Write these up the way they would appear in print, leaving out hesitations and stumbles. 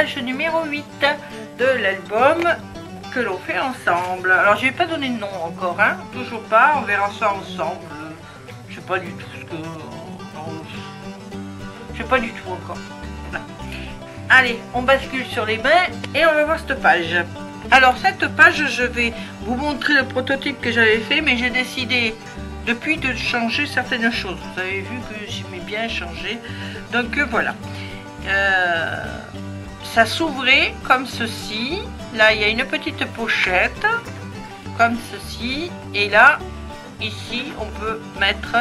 page numéro 8 de l'album que l'on fait ensemble. Alors je vais pas donné de nom encore, hein, toujours pas, on verra ça ensemble. Je sais pas du tout ce que... je sais pas du tout encore. Voilà. Allez, on bascule sur les bains et on va voir cette page. Alors cette page, je vais vous montrer le prototype que j'avais fait, mais j'ai décidé depuis de changer certaines choses. Vous avez vu que j'aimais bien changer, donc voilà. Ça s'ouvrait comme ceci. Là il y a une petite pochette comme ceci, et là ici on peut mettre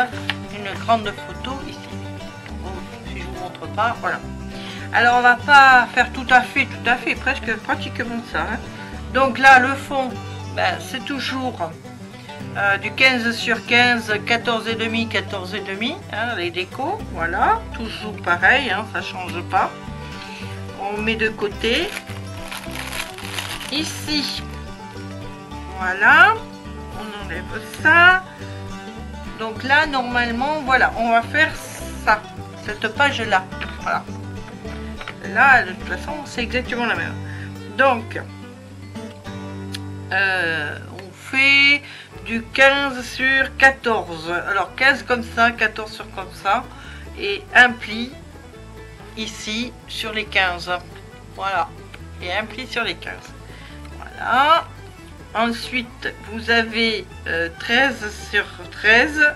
une grande photo ici. Bon, si je vous montre pas, voilà. Alors on va pas faire tout à fait, presque pratiquement ça, hein. Donc là le fond, ben, c'est toujours du 15 sur 15, 14,5, 14,5, hein, les décos, voilà, toujours pareil, hein, ça change pas. On met de côté, ici, voilà, on enlève ça. Donc là, normalement, voilà, on va faire ça, cette page-là, voilà. Là, de toute façon, c'est exactement la même. Donc, on fait du 15 sur 14. Alors 15 comme ça, 14 sur comme ça, et un pli ici sur les 15. Voilà, et un pli sur les 15. Voilà. Ensuite, vous avez 13 sur 13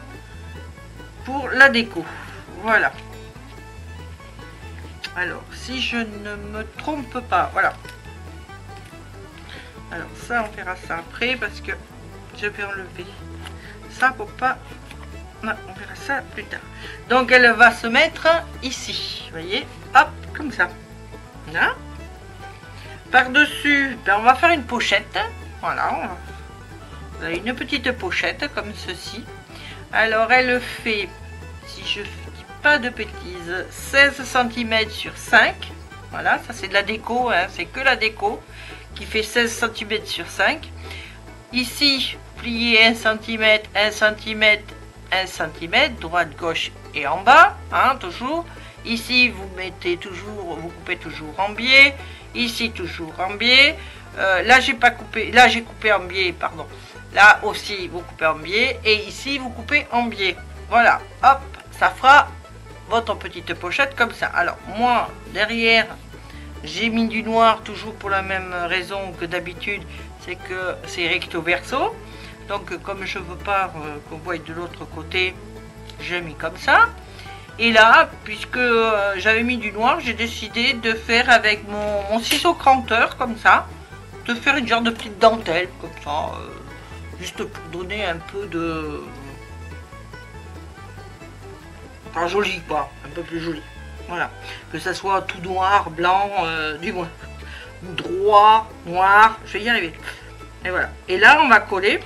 pour la déco. Voilà. Alors, si je ne me trompe pas, voilà. Alors ça, on verra ça après parce que je vais enlever ça pour pas... Non, on verra ça plus tard. Donc elle va se mettre ici, vous voyez, hop, comme ça. Là. Par-dessus, ben, on va faire une pochette. Voilà, vous avez une petite pochette comme ceci. Alors elle fait, si je dis pas de bêtises, 16 cm sur 5. Voilà, ça c'est de la déco, hein, c'est que la déco qui fait 16 cm sur 5. Ici, plié 1 cm, 1 cm, 1 cm, droite, gauche et en bas, hein, toujours. Ici, vous mettez toujours, vous coupez toujours en biais. Ici, toujours en biais. Là, j'ai pas coupé, là j'ai coupé en biais, pardon. Là aussi, vous coupez en biais. Et ici, vous coupez en biais. Voilà, hop, ça fera votre petite pochette comme ça. Alors, moi, derrière, j'ai mis du noir, toujours pour la même raison que d'habitude, c'est que c'est recto verso. Donc comme je veux pas qu'on voie de l'autre côté, j'ai mis comme ça. Et là, puisque j'avais mis du noir, j'ai décidé de faire avec mon ciseau cranteur, comme ça, de faire une genre de petite dentelle, comme ça, juste pour donner un peu de... Enfin, joli quoi, un peu plus joli. Voilà, que ça soit tout noir, blanc, du moins droit, noir, je vais y arriver. Et voilà. Et là, on va coller.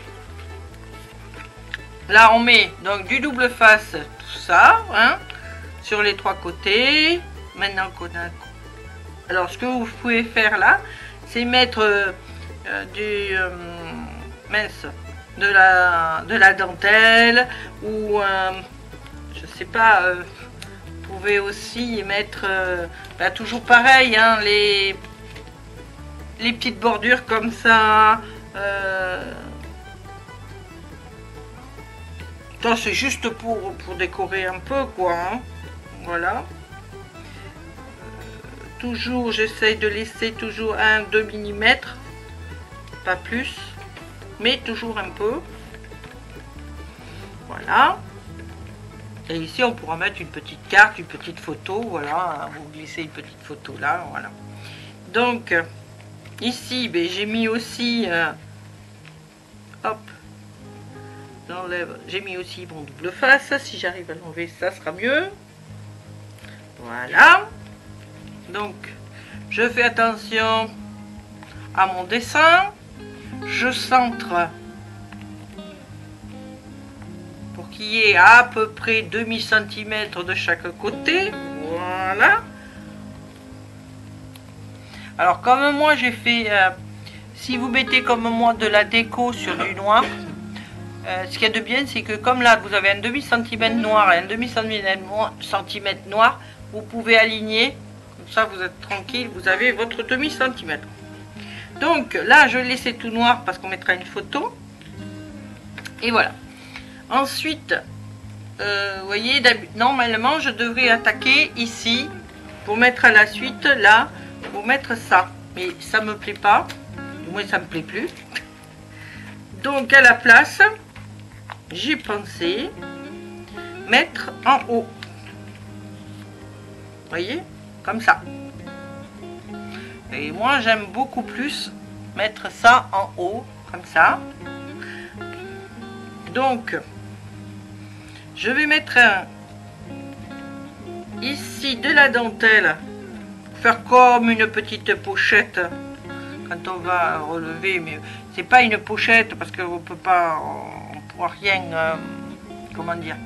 Là, on met donc du double face, tout ça, hein, sur les trois côtés. Maintenant qu'on a... Alors, ce que vous pouvez faire là, c'est mettre mince, de la dentelle ou je sais pas. Vous pouvez aussi mettre bah, toujours pareil, hein, les petites bordures comme ça. Ça c'est juste pour décorer un peu quoi, hein. Voilà. Toujours j'essaye de laisser toujours 1-2 mm, pas plus, mais toujours un peu. Voilà. Et ici, on pourra mettre une petite carte, une petite photo, voilà, vous glissez une petite photo là, voilà. Donc, ici, ben, j'ai mis aussi, hop, j'enlève, j'ai mis aussi mon double face, si j'arrive à l'enlever, ça sera mieux. Voilà. Donc, je fais attention à mon dessin, je centre qu'il y ait à peu près demi centimètre de chaque côté, voilà. Alors comme moi j'ai fait, si vous mettez comme moi de la déco sur du noir, ce qu'il y a de bien c'est que comme là vous avez un demi centimètre noir et un demi centimètre noir, vous pouvez aligner ça vous êtes tranquille, vous avez votre demi-centimètre. Donc là je vais laisser tout noir parce qu'on mettra une photo. Et voilà. Ensuite, vous voyez, normalement je devrais attaquer ici pour mettre à la suite là, pour mettre ça. Mais ça me plaît pas, du moins ça me plaît plus. Donc à la place, j'ai pensé mettre en haut. Vous voyez, comme ça. Et moi j'aime beaucoup plus mettre ça en haut, comme ça. Donc je vais mettre ici de la dentelle, faire comme une petite pochette quand on va relever, mais c'est pas une pochette parce qu'on peut pas, on pourra rien, comment dire,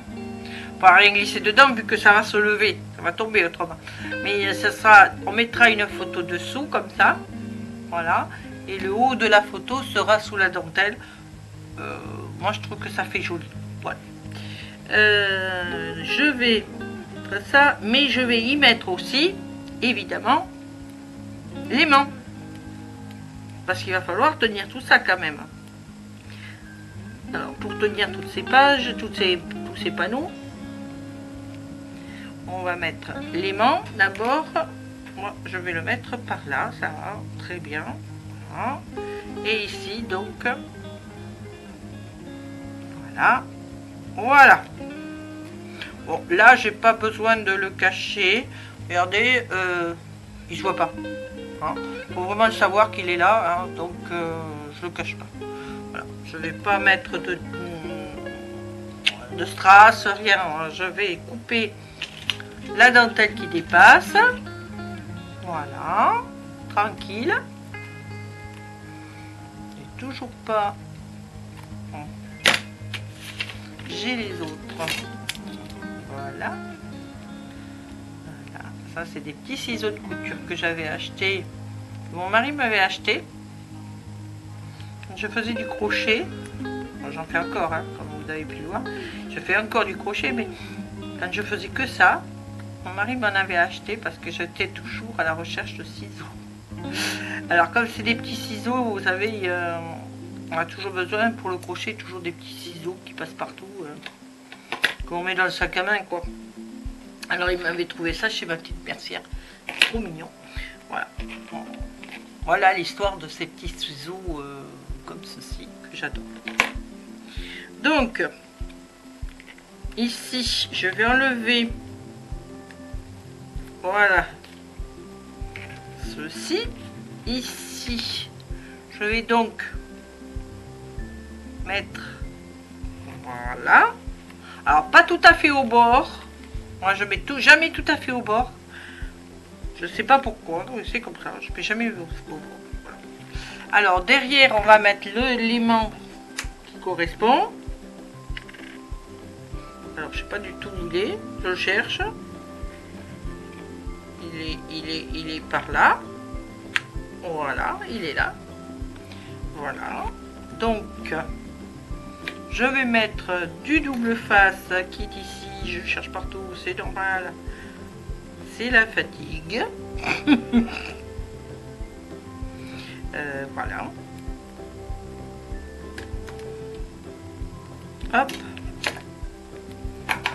on pourra rien glisser dedans vu que ça va se lever, ça va tomber autrement. Mais ça sera, on mettra une photo dessous comme ça, voilà, et le haut de la photo sera sous la dentelle. Moi je trouve que ça fait joli, voilà. Je vais faire ça, mais je vais y mettre aussi évidemment l'aimant, parce qu'il va falloir tenir tout ça quand même. Alors pour tenir toutes ces pages, tous ces panneaux, on va mettre l'aimant d'abord. Moi je vais le mettre par là, ça va très bien, voilà. Et ici donc voilà. Bon, là j'ai pas besoin de le cacher, regardez, il se voit pas, hein. Faut vraiment savoir qu'il est là, hein, donc je le cache pas. Voilà. Je vais pas mettre de strass, rien, hein. Je vais couper la dentelle qui dépasse, voilà, tranquille. Et toujours pas, j'ai les autres. Voilà. Voilà. Ça c'est des petits ciseaux de couture que j'avais acheté. Mon mari m'avait acheté. Je faisais du crochet. J'en fais encore, hein, comme vous avez pu le voir. Je fais encore du crochet, mais quand je faisais que ça, mon mari m'en avait acheté parce que j'étais toujours à la recherche de ciseaux. Alors comme c'est des petits ciseaux, vous savez, on a toujours besoin pour le crochet, toujours des petits ciseaux qui passent partout, qu'on met dans le sac à main, quoi. Alors il m'avait trouvé ça chez ma petite mercière, trop mignon. Voilà, voilà l'histoire de ces petits ciseaux comme ceci que j'adore. Donc ici je vais enlever, voilà, ceci. Ici je vais donc mettre, voilà, alors pas tout à fait au bord. Moi je mets jamais tout à fait au bord, je sais pas pourquoi, c'est comme ça, je mets jamais au bord. Voilà. Alors derrière on va mettre l'élément qui correspond. Alors je sais pas du tout où il est, je le cherche. Il est par là. Voilà, il est là. Voilà. Donc je vais mettre du double face qui est ici. Je cherche partout, c'est normal. C'est la fatigue. Voilà. Hop.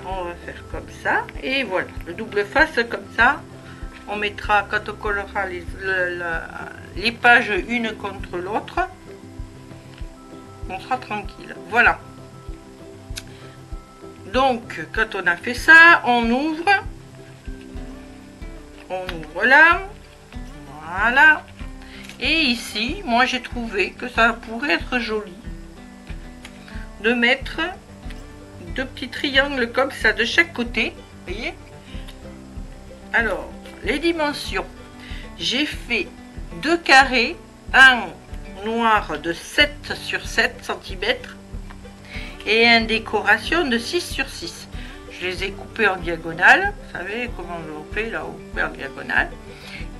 On va faire comme ça. Et voilà. Le double face comme ça. On mettra, quand on collera les pages une contre l'autre, on sera tranquille. Voilà. Donc, quand on a fait ça, on ouvre là. Voilà. Et ici, moi j'ai trouvé que ça pourrait être joli de mettre deux petits triangles comme ça de chaque côté. Vous voyez? Alors, les dimensions, j'ai fait deux carrés, un noir de 7 sur 7 cm et un décoration de 6 sur 6. Je les ai coupés en diagonale, vous savez comment on fait là, on coupe en diagonale.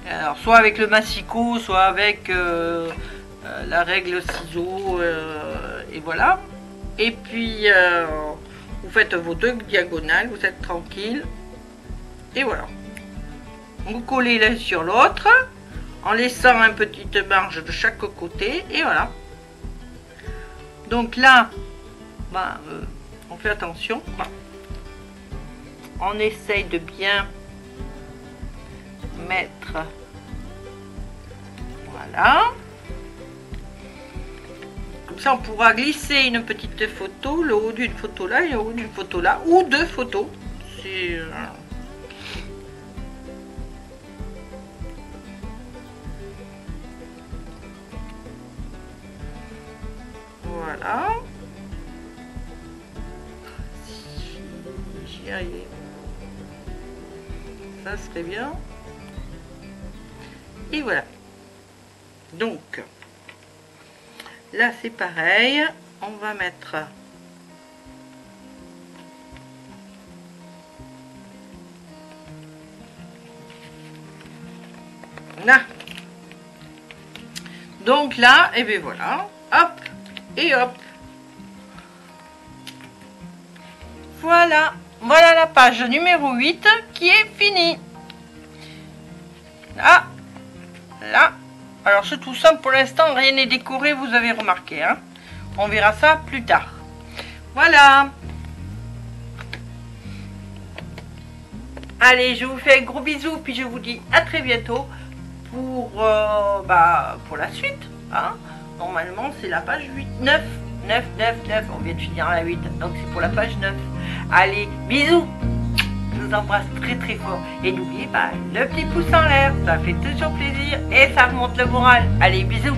Alors soit avec le massicot, soit avec la règle ciseaux, et voilà. Et puis vous faites vos deux diagonales, vous êtes tranquille, et voilà. vous collez l'un sur l'autre en laissant une petite marge de chaque côté et voilà. Donc là, ben, on fait attention, quoi. On essaye de bien mettre, voilà. Comme ça, on pourra glisser une petite photo, le haut d'une photo là et le haut d'une photo là, ou deux photos. C'est voilà. Si j'y arrive, ça serait bien. Et voilà. Donc là c'est pareil, on va mettre là. Donc là, et bien voilà, hop et hop. Voilà, voilà la page numéro 8 qui est finie. Là, là. Alors c'est tout simple pour l'instant, rien n'est décoré, vous avez remarqué, hein. On verra ça plus tard. Voilà. Allez, je vous fais un gros bisou, puis je vous dis à très bientôt pour la suite, hein. Normalement c'est la page 8, 9, 9, 9, 9, on vient de finir la 8, donc c'est pour la page 9. Allez, bisous. Je vous embrasse très très fort. Et n'oubliez pas, le petit pouce en l'air, ça fait toujours plaisir et ça remonte le moral. Allez, bisous.